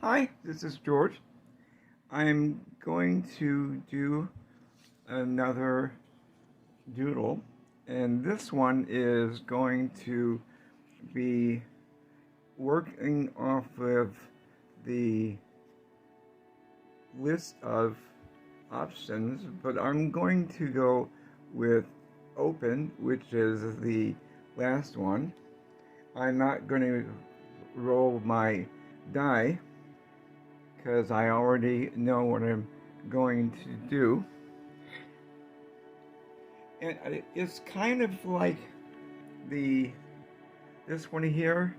Hi, this is George. I'm going to do another doodle, and this one is going to be working off of the list of options, but I'm going to go with open, which is the last one. I'm not going to roll my die because I already know what I'm going to do. And it's kind of like this one here,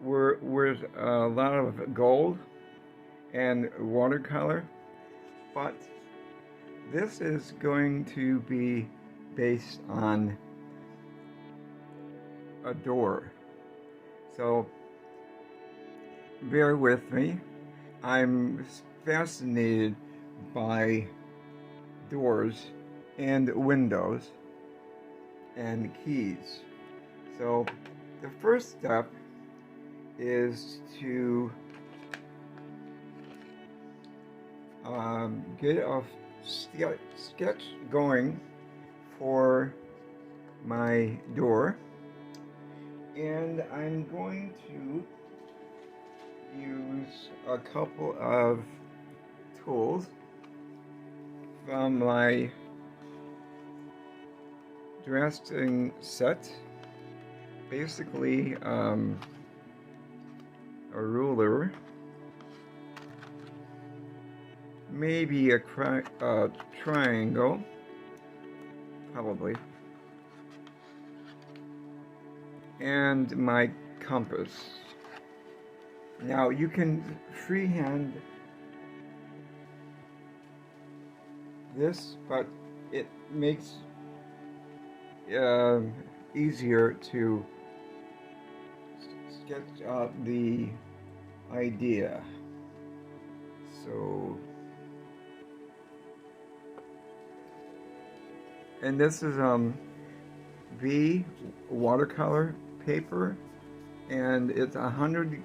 where a lot of gold and watercolor, but this is going to be based on a door. So bear with me. I'm fascinated by doors and windows and keys. So the first step is to get a sketch going for my door, and I'm going to use a couple of tools from my drafting set. Basically, a ruler, maybe a triangle, probably, and my compass. Now you can freehand this, but it makes easier to sketch out the idea. So, and this is V watercolor paper, and it's 100%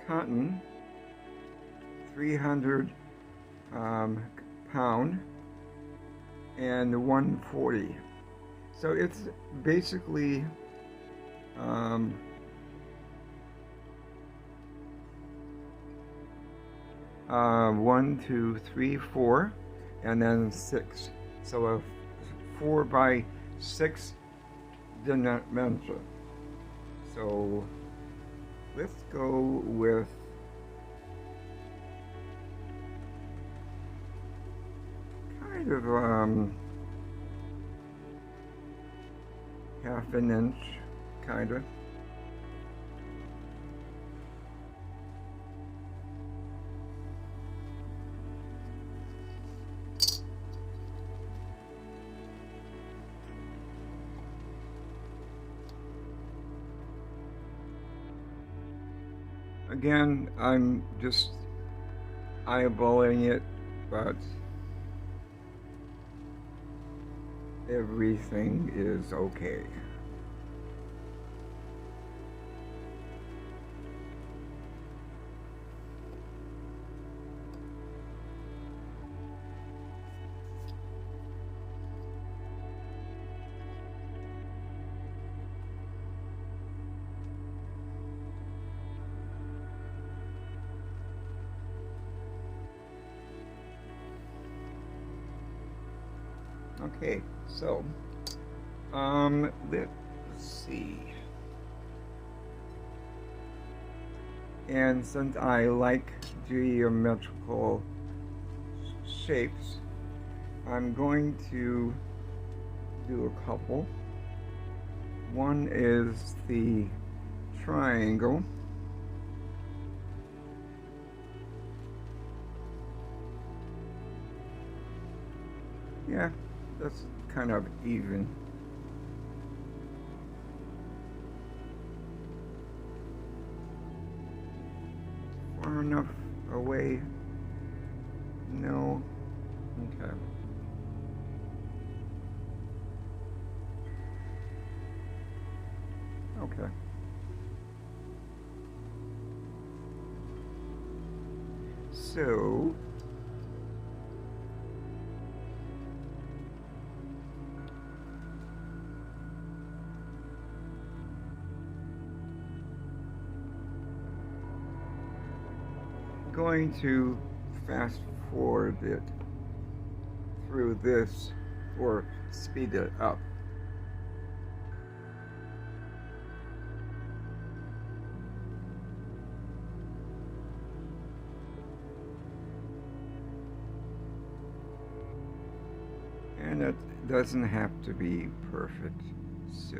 cotton, 300 pound, and 140. So it's basically 1, 2, 3, 4, and then 6. So a 4 by 6 dimension. So let's go with kind of half an inch, kind of. Again, I'm just eyeballing it, but everything is okay. Okay, so let's see. And since I like geometrical shapes, I'm going to do a couple. One is the triangle. Yeah, that's kind of even. Far enough away? No. Okay. Okay. So going to fast forward it through this or speed it up. And it doesn't have to be perfect, so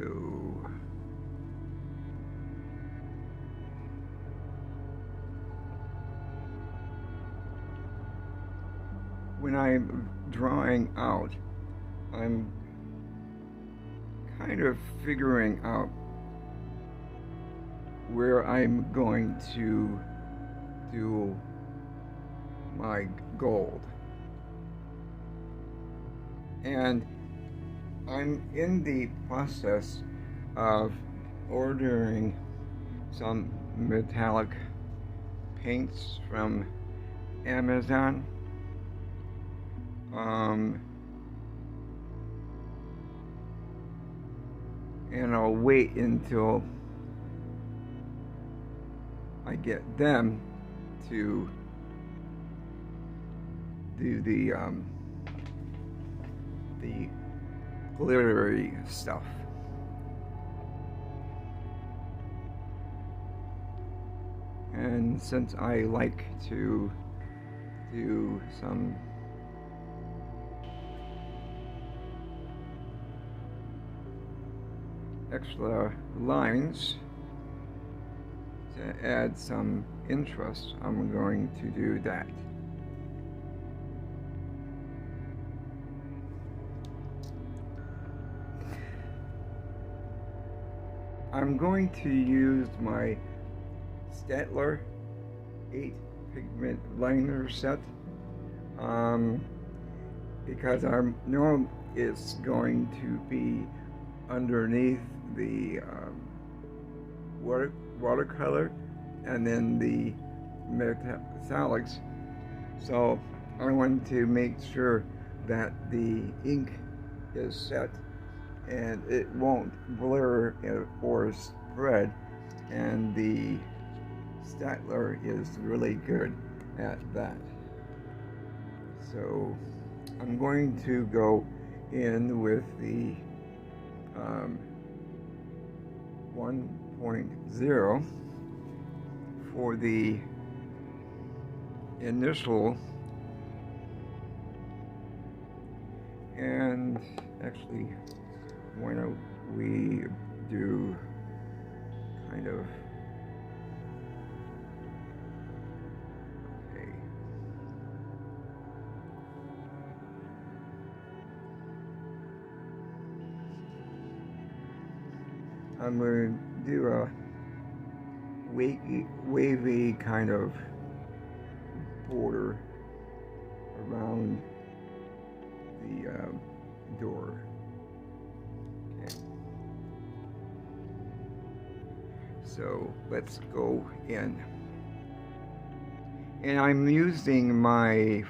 when I'm drawing out, I'm kind of figuring out where I'm going to do my gold. And I'm in the process of ordering some metallic paints from Amazon. And I'll wait until I get them to do the glittery stuff. And since I like to do some extra lines to add some interest, I'm going to do that. I'm going to use my Staedtler 8 pigment liner set because I know it's going to be underneath the watercolor and then the metallics, so I want to make sure that the ink is set and it won't blur or spread, and the Staedtler is really good at that. So I'm going to go in with the 1.0 for the initial, and actually why don't we do kind of, okay, I'm going to do a wavy kind of border around the door. Okay. So let's go in. And I'm using my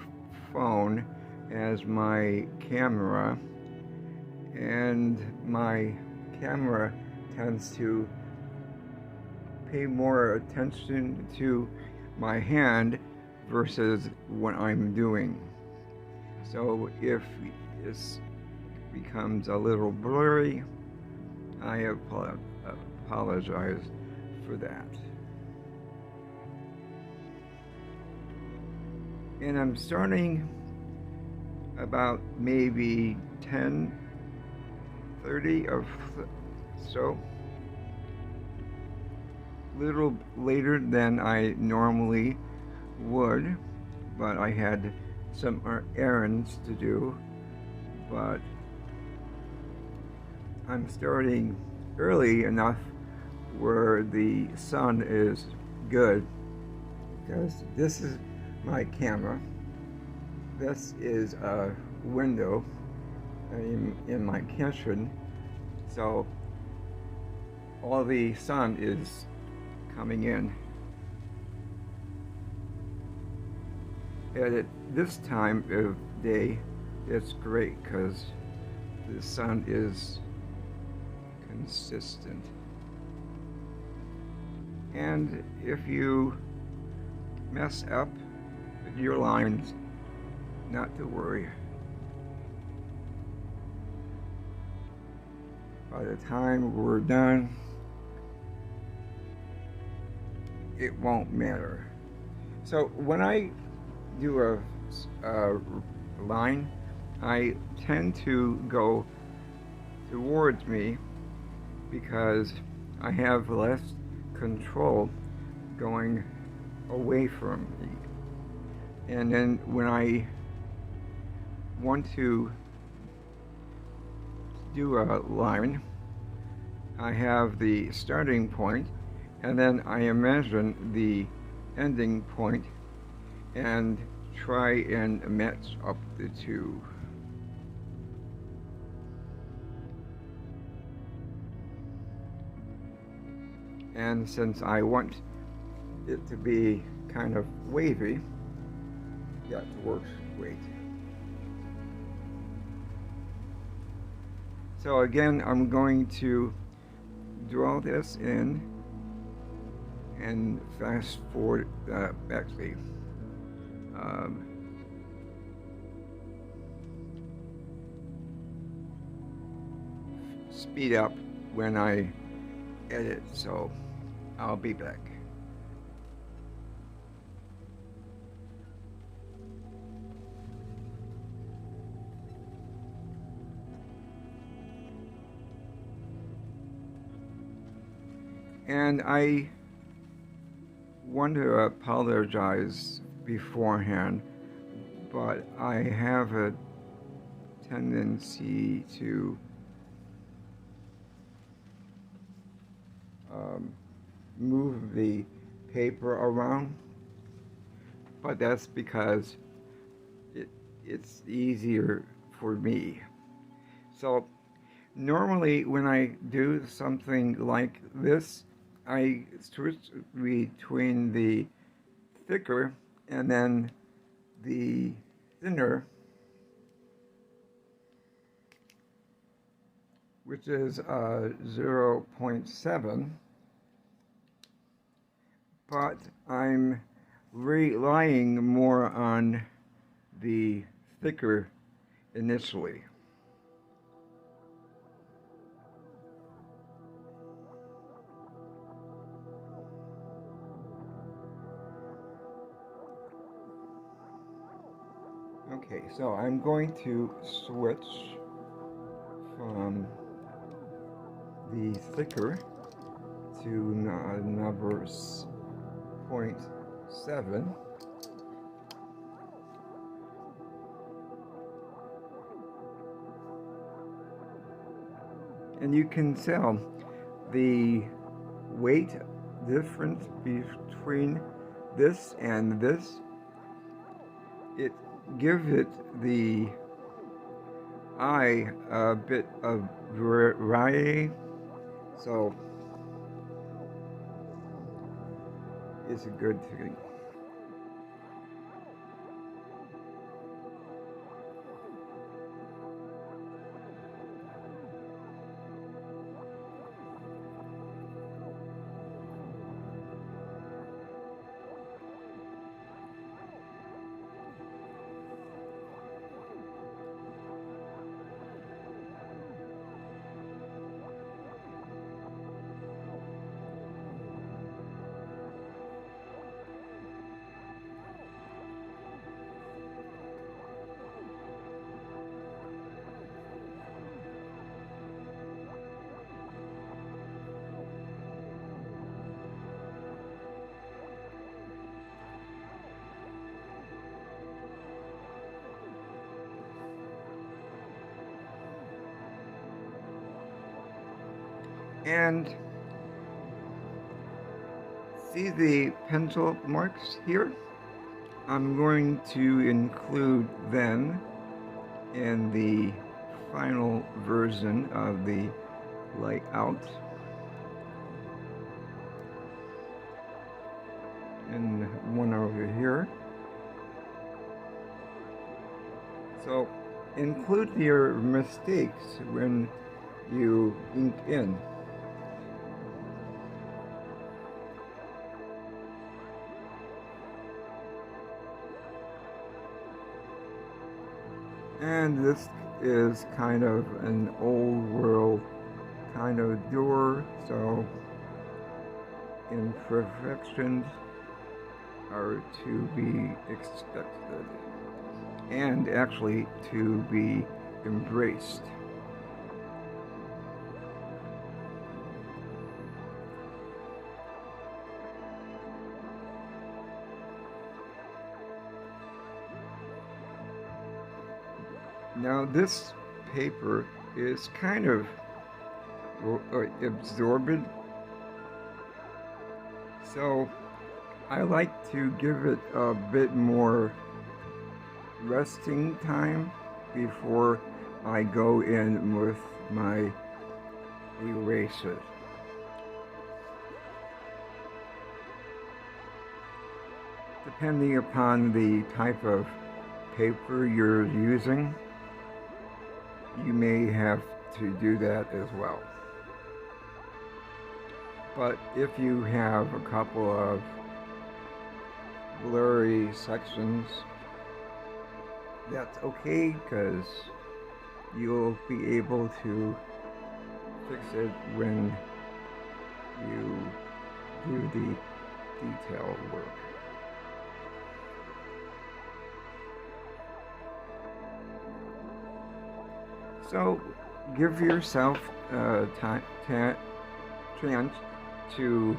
phone as my camera, and my camera tends to pay more attention to my hand versus what I'm doing. So if this becomes a little blurry, I apologize for that. And I'm starting about maybe 10:30 or so, little later than I normally would, but I had some errands to do. But I'm starting early enough where the sun is good, because this is my camera, this is a window in my kitchen, so all the sun is coming in. edit this time of day, it's great because the sun is consistent. And if you mess up with your lines, not to worry. By the time we're done, it won't matter. So when I do a line, I tend to go towards me because I have less control going away from me. And then when I want to do a line, I have the starting point, and then I imagine the ending point and try and match up the two. And since I want it to be kind of wavy, that works great. So again, I'm going to draw this in and fast forward, actually, speed up when I edit, so I'll be back. And I want to apologize beforehand, but I have a tendency to move the paper around, but that's because it's easier for me. So normally when I do something like this, I switch between the thicker and then the thinner, which is 0.7, but I'm relying more on the thicker initially. Okay, so I'm going to switch from the thicker to number 0.7. And you can tell the weight difference between this and this. It gives it the eye a bit of variety, so it's a good thing. And see the pencil marks here? I'm going to include them in the final version of the layout. And one over here. So include your mistakes when you ink in. And this is kind of an old world kind of door, so imperfections are to be expected and actually to be embraced. Now this paper is kind of absorbent, so I like to give it a bit more resting time before I go in with my eraser. Depending upon the type of paper you're using, you may have to do that as well. But if you have a couple of blurry sections, that's okay, because you'll be able to fix it when you do the detail work. So give yourself chance to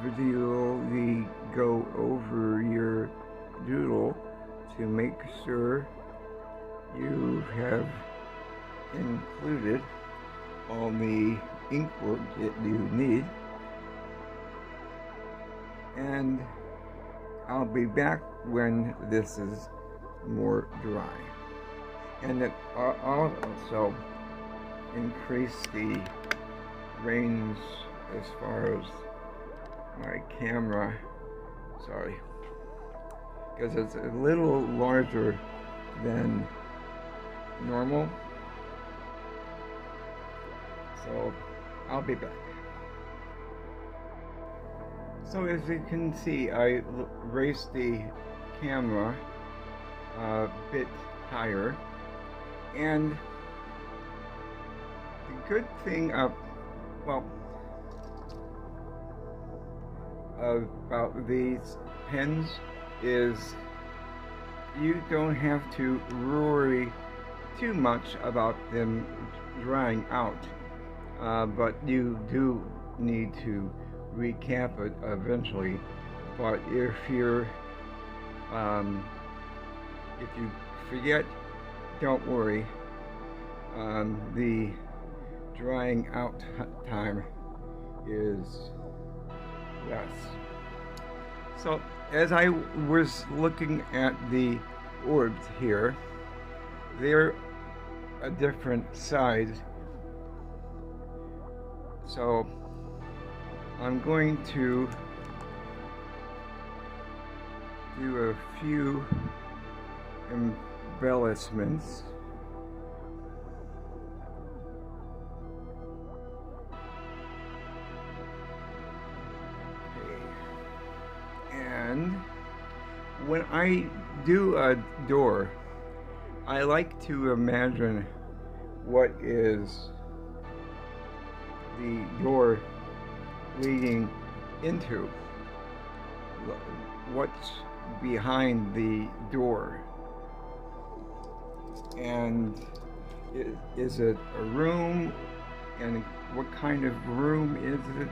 visually go over your doodle to make sure you have included all the ink work that you need. And I'll be back when this is more dry. And it also increase the range as far as my camera, because it's a little larger than normal. So I'll be back. So as you can see, I raised the camera a bit higher. And the good thing about these pens is you don't have to worry too much about them drying out, but you do need to recap it eventually. But if you forget, don't worry, the drying out time is less. So as I was looking at the orbs here, they're a different size. So I'm going to do a few embellishments. And when I do a door, I like to imagine what is the door leading into, what's behind the door. And is it a room? And what kind of room is it?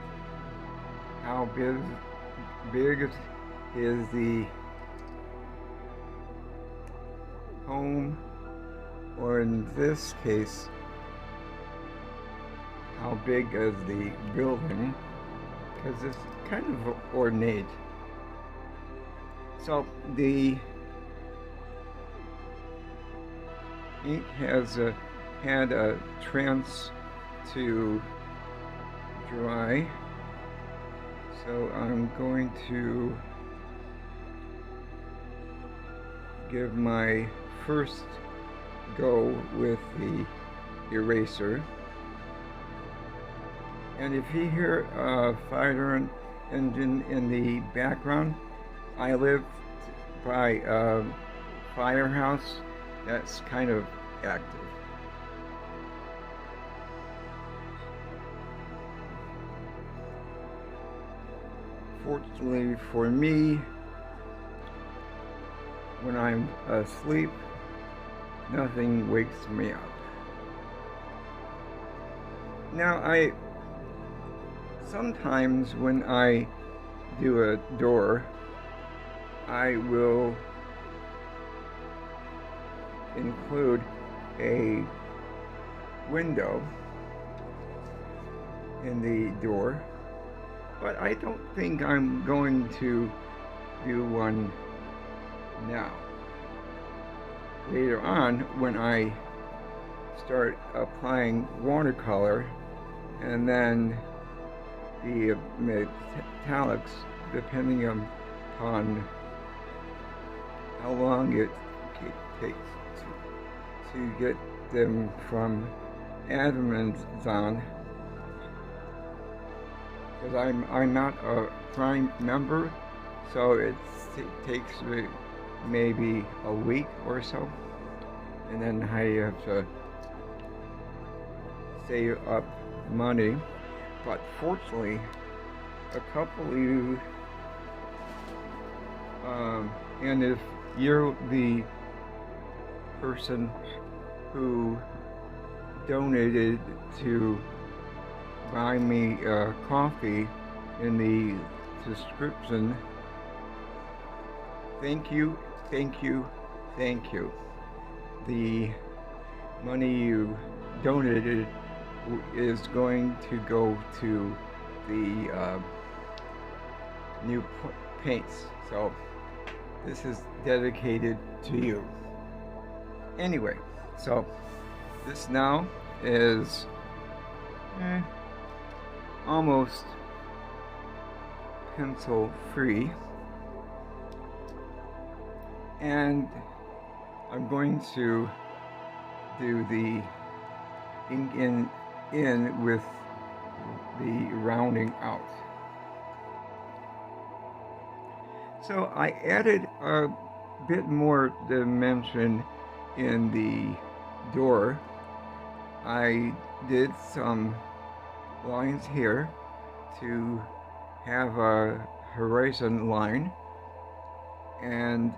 How big is the home? Or in this case, how big is the building? Because it's kind of ornate. So the ink has had a chance to dry, so I'm going to give my first go with the eraser. And if you hear a fire engine in the background, I live by a firehouse that's kind of active. Fortunately for me, when I'm asleep, nothing wakes me up. Now, sometimes when I do a door, I will include a window in the door, but I don't think I'm going to do one now. Later on, when I start applying watercolor and then the metallics, depending upon how long it takes to get them from Amazon, because I'm not a Prime member, so it takes maybe a week or so, and then I have to save up money. But fortunately, a couple of you, and if you're the person who donated to buy me coffee in the description, thank you, thank you, thank you. The money you donated is going to go to the new paints, so this is dedicated to you. Anyway, so this now is almost pencil free, and I'm going to do the ink in with the rounding out. So I added a bit more dimension in the door. I did some lines here to have a horizon line, and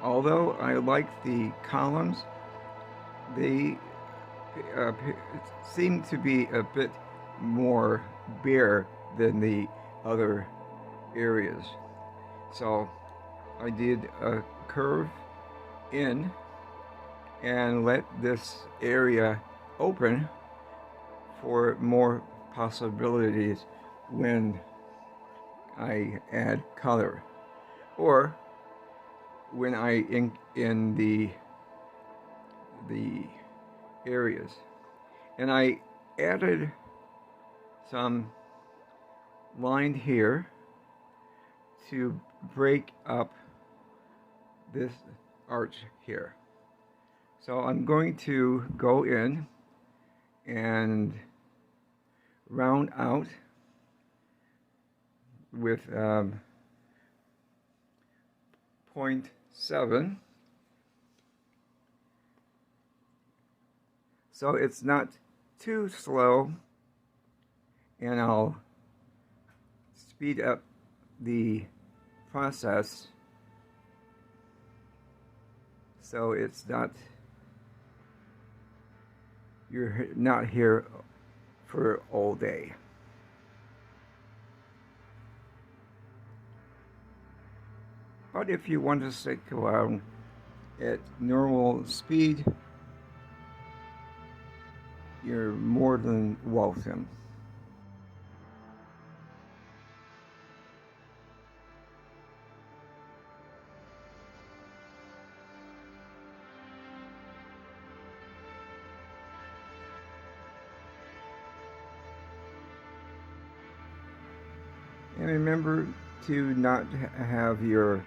although I like the columns, they seem to be a bit more bare than the other areas. So I did a curve in and let this area open for more possibilities when I add color, or when I ink in the areas. And I added some line here to break up this arch here. So I'm going to go in and round out with 0.7, so it's not too slow, and I'll speed up the process so it's not, you're not here for all day. But if you want to stick around at normal speed, you're more than welcome. And remember to not have your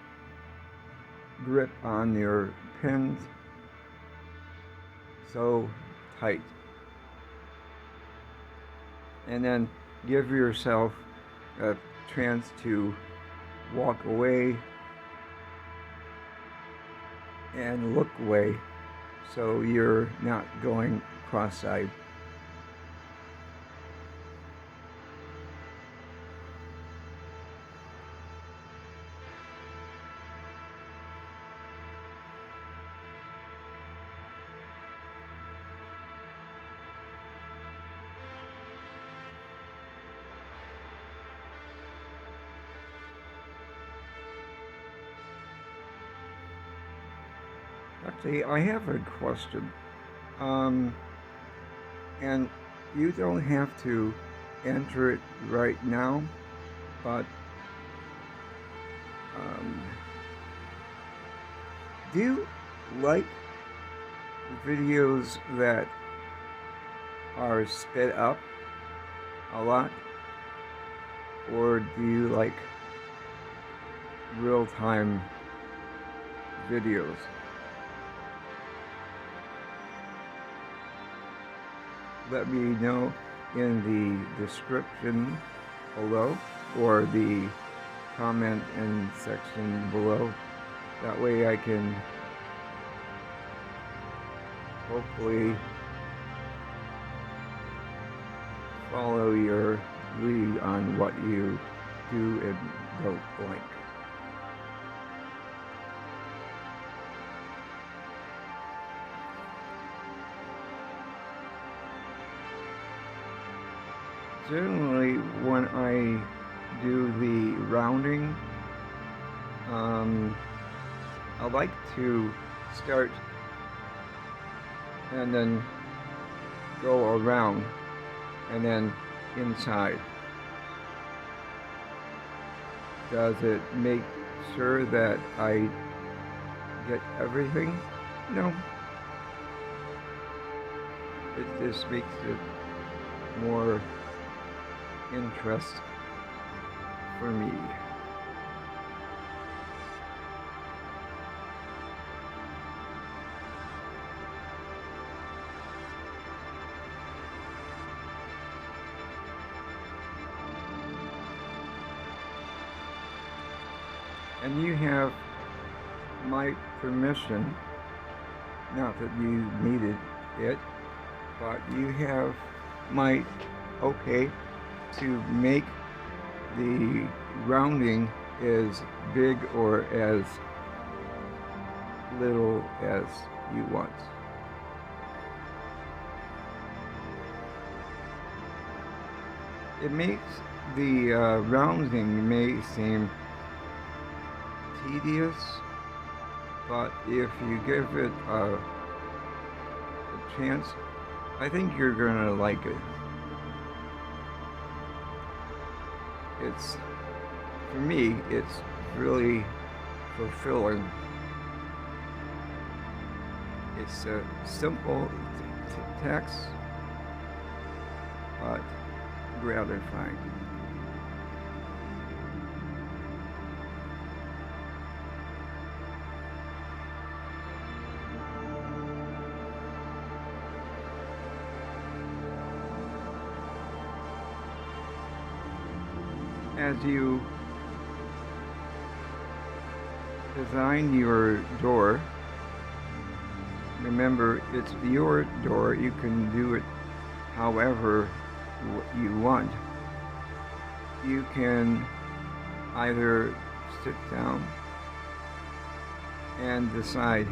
grip on your pens so tight. And then give yourself a chance to walk away and look away so you're not going cross-eyed. Actually, I have a question. And you don't have to enter it right now, but do you like videos that are sped up a lot? Or do you like real-time videos? Let me know in the description below or the comment and section below. That way I can hopefully follow your lead on what you do and don't like. Generally, when I do the rounding, I like to start and then go around and then inside. Does it make sure that I get everything? No. It just makes it more interest for me. And you have my permission, not that you needed it, but you have my okay to make the rounding as big or as little as you want. It makes the rounding may seem tedious, but if you give it a chance, I think you're gonna like it. It's, for me, it's really fulfilling. It's a simple text, but gratifying. As you design your door, remember it's your door. You can do it however you want. You can either sit down and decide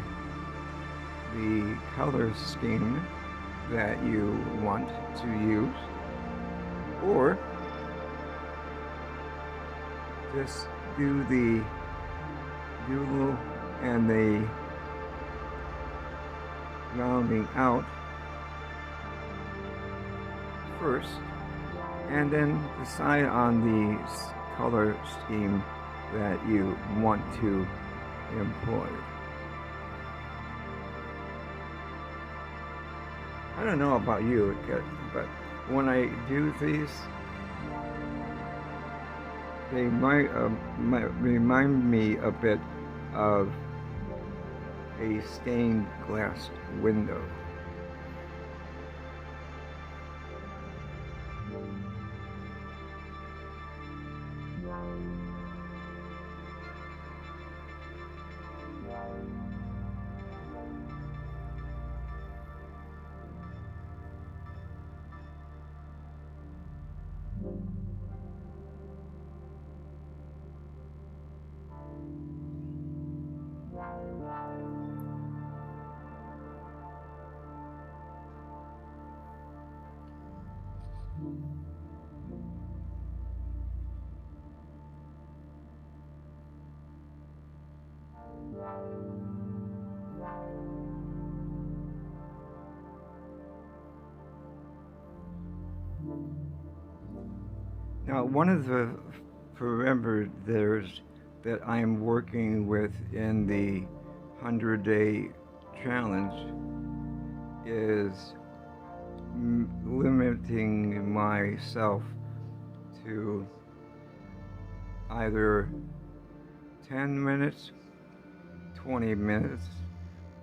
the color scheme that you want to use, or just do the doodle and the rounding out first, and then decide on the color scheme that you want to employ. I don't know about you, but when I do these, they might remind me a bit of a stained glass window. Now, one of the parameters that I am working with in the 100-day challenge is limiting myself to either 10 minutes, 20 minutes,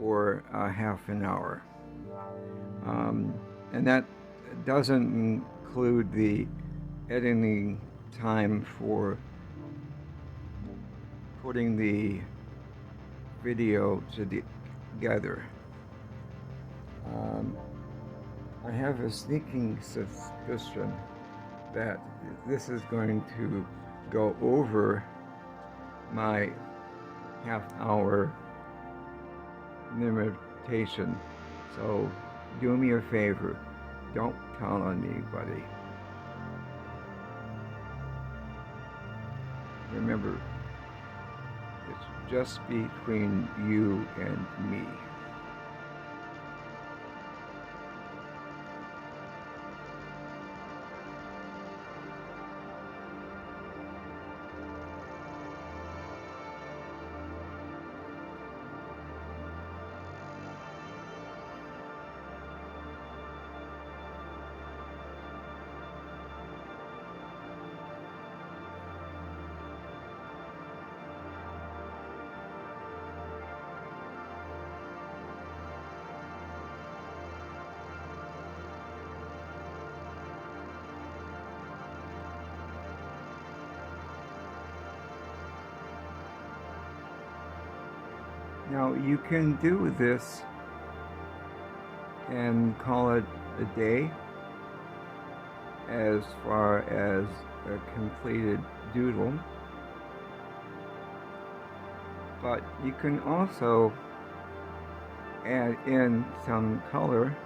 or a half an hour. And that doesn't include the editing time for putting the video together. I have a sneaking suspicion that this is going to go over my half-hour limitation. So do me a favor, don't count on anybody. Remember, it's just between you and me. Now you can do this and call it a day as far as a completed doodle, but you can also add in some color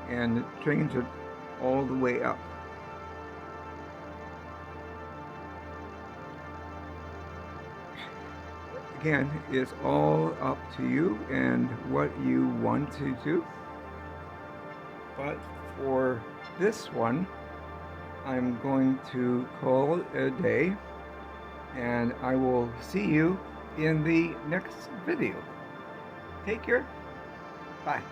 and change it all the way up. Again, it's all up to you and what you want to do. But for this one, I'm going to call it a day, and I will see you in the next video. Take care. Bye.